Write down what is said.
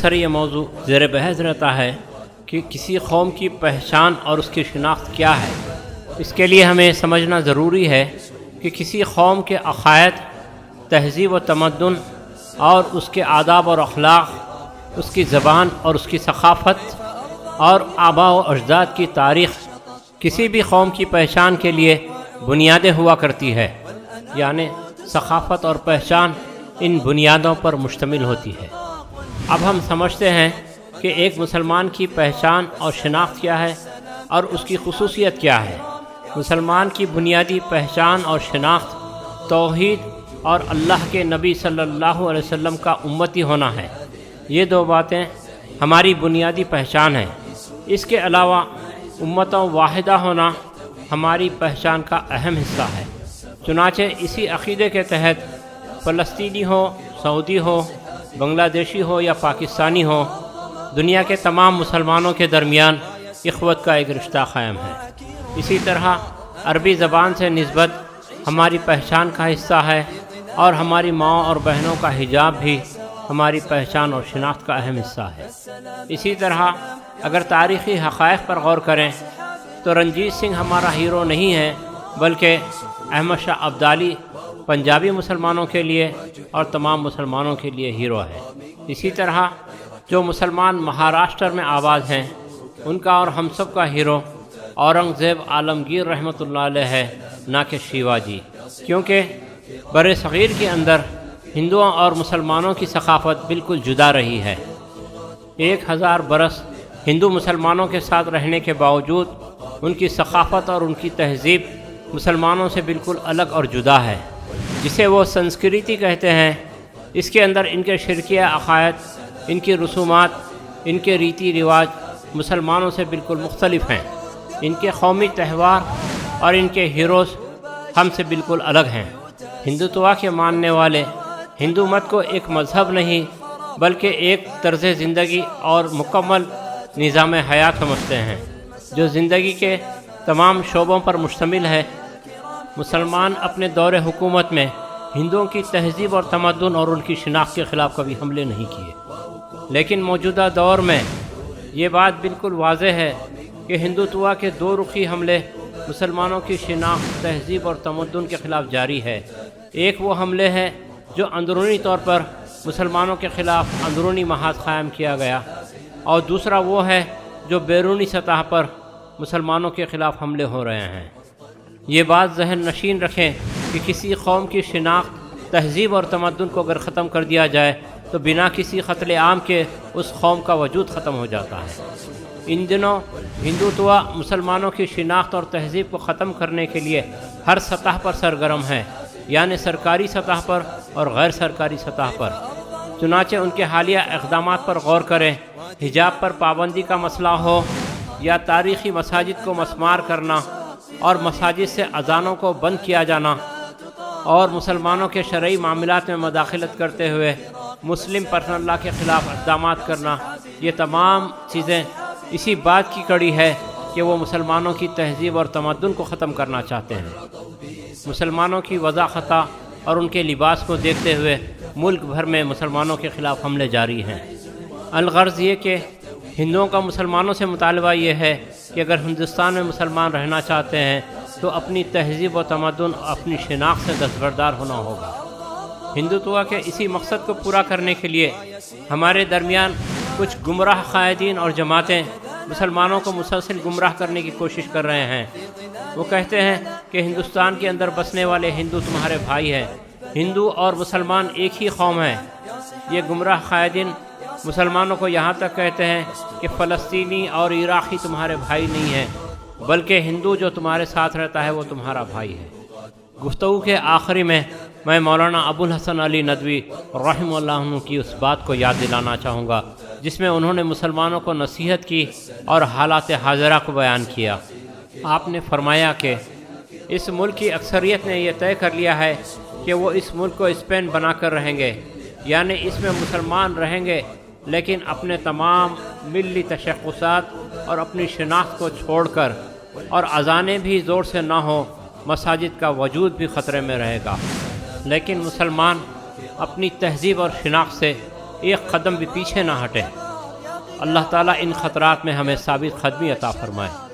اکثر یہ موضوع زیر بحث رہتا ہے کہ کسی قوم کی پہچان اور اس کی شناخت کیا ہے۔ اس کے لیے ہمیں سمجھنا ضروری ہے کہ کسی قوم کے عقائد، تہذیب و تمدن اور اس کے آداب اور اخلاق، اس کی زبان اور اس کی ثقافت اور آباء و اجداد کی تاریخ کسی بھی قوم کی پہچان کے لیے بنیادیں ہوا کرتی ہے، یعنی ثقافت اور پہچان ان بنیادوں پر مشتمل ہوتی ہے۔ اب ہم سمجھتے ہیں کہ ایک مسلمان کی پہچان اور شناخت کیا ہے اور اس کی خصوصیت کیا ہے۔ مسلمان کی بنیادی پہچان اور شناخت توحید اور اللہ کے نبی صلی اللہ علیہ وسلم کا امتی ہونا ہے۔ یہ دو باتیں ہماری بنیادی پہچان ہیں۔ اس کے علاوہ امتوں واحدہ ہونا ہماری پہچان کا اہم حصہ ہے۔ چنانچہ اسی عقیدے کے تحت فلسطینی ہو، سعودی ہو، بنگلہ دیشی ہو یا پاکستانی ہو، دنیا کے تمام مسلمانوں کے درمیان اخوت کا ایک رشتہ قائم ہے۔ اسی طرح عربی زبان سے نسبت ہماری پہچان کا حصہ ہے اور ہماری ماں اور بہنوں کا حجاب بھی ہماری پہچان اور شناخت کا اہم حصہ ہے۔ اسی طرح اگر تاریخی حقائق پر غور کریں تو رنجیت سنگھ ہمارا ہیرو نہیں ہے، بلکہ احمد شاہ ابدالی پنجابی مسلمانوں کے لیے اور تمام مسلمانوں کے لیے ہیرو ہے۔ اسی طرح جو مسلمان مہاراشٹر میں آباد ہیں ان کا اور ہم سب کا ہیرو اورنگزیب عالمگیر رحمۃ اللہ علیہ ہے، نہ کہ شیواجی، کیونکہ بر صغیر کے اندر ہندوؤں اور مسلمانوں کی ثقافت بالکل جدا رہی ہے۔ 1000 برس ہندو مسلمانوں کے ساتھ رہنے کے باوجود ان کی ثقافت اور ان کی تہذیب مسلمانوں سے بالکل الگ اور جدا ہے، جسے وہ سنسکرتی کہتے ہیں۔ اس کے اندر ان کے شرکیہ عقائد، ان کی رسومات، ان کے ریتی رواج مسلمانوں سے بالکل مختلف ہیں۔ ان کے قومی تہوار اور ان کے ہیروز ہم سے بالکل الگ ہیں۔ ہندوتوا کے ماننے والے ہندو مت کو ایک مذہب نہیں بلکہ ایک طرز زندگی اور مکمل نظام حیات سمجھتے ہیں جو زندگی کے تمام شعبوں پر مشتمل ہے۔ مسلمان اپنے دور حکومت میں ہندوؤں کی تہذیب اور تمدن اور ان کی شناخت کے خلاف کبھی حملے نہیں کیے، لیکن موجودہ دور میں یہ بات بالکل واضح ہے کہ ہندوتوا کے دو رخی حملے مسلمانوں کی شناخت، تہذیب اور تمدن کے خلاف جاری ہے۔ ایک وہ حملے ہے جو اندرونی طور پر مسلمانوں کے خلاف اندرونی محاذ قائم کیا گیا، اور دوسرا وہ ہے جو بیرونی سطح پر مسلمانوں کے خلاف حملے ہو رہے ہیں۔ یہ بات ذہن نشین رکھیں کہ کسی قوم کی شناخت، تہذیب اور تمدن کو اگر ختم کر دیا جائے تو بنا کسی قتل عام کے اس قوم کا وجود ختم ہو جاتا ہے۔ ان دنوں ہندوتوا مسلمانوں کی شناخت اور تہذیب کو ختم کرنے کے لیے ہر سطح پر سرگرم ہے، یعنی سرکاری سطح پر اور غیر سرکاری سطح پر۔ چنانچہ ان کے حالیہ اقدامات پر غور کریں۔ حجاب پر پابندی کا مسئلہ ہو یا تاریخی مساجد کو مسمار کرنا اور مساجد سے اذانوں کو بند کیا جانا اور مسلمانوں کے شرعی معاملات میں مداخلت کرتے ہوئے مسلم پرسنل لاء کے خلاف اقدامات کرنا، یہ تمام چیزیں اسی بات کی کڑی ہے کہ وہ مسلمانوں کی تہذیب اور تمدن کو ختم کرنا چاہتے ہیں۔ مسلمانوں کی وضع خطا اور ان کے لباس کو دیکھتے ہوئے ملک بھر میں مسلمانوں کے خلاف حملے جاری ہیں۔ الغرض یہ کہ ہندوؤں کا مسلمانوں سے مطالبہ یہ ہے کہ اگر ہندوستان میں مسلمان رہنا چاہتے ہیں تو اپنی تہذیب و تمدن، اپنی شناخت سے دستبردار ہونا ہوگا۔ ہندوتوا کے اسی مقصد کو پورا کرنے کے لیے ہمارے درمیان کچھ گمراہ قائدین اور جماعتیں مسلمانوں کو مسلسل گمراہ کرنے کی کوشش کر رہے ہیں۔ وہ کہتے ہیں کہ ہندوستان کے اندر بسنے والے ہندو تمہارے بھائی ہیں، ہندو اور مسلمان ایک ہی قوم ہے۔ یہ گمراہ قائدین مسلمانوں کو یہاں تک کہتے ہیں کہ فلسطینی اور عراقی تمہارے بھائی نہیں ہیں، بلکہ ہندو جو تمہارے ساتھ رہتا ہے وہ تمہارا بھائی ہے۔ گفتگو کے آخری میں مولانا ابوالحسن علی ندوی رحمہ اللہ عنہ کی اس بات کو یاد دلانا چاہوں گا جس میں انہوں نے مسلمانوں کو نصیحت کی اور حالات حاضرہ کو بیان کیا۔ آپ نے فرمایا کہ اس ملک کی اکثریت نے یہ طے کر لیا ہے کہ وہ اس ملک کو اسپین بنا کر رہیں گے، یعنی اس میں مسلمان رہیں گے لیکن اپنے تمام ملی تشخصات اور اپنی شناخت کو چھوڑ کر، اور اذانیں بھی زور سے نہ ہوں، مساجد کا وجود بھی خطرے میں رہے گا۔ لیکن مسلمان اپنی تہذیب اور شناخت سے ایک قدم بھی پیچھے نہ ہٹیں۔ اللہ تعالیٰ ان خطرات میں ہمیں ثابت قدمی عطا فرمائے۔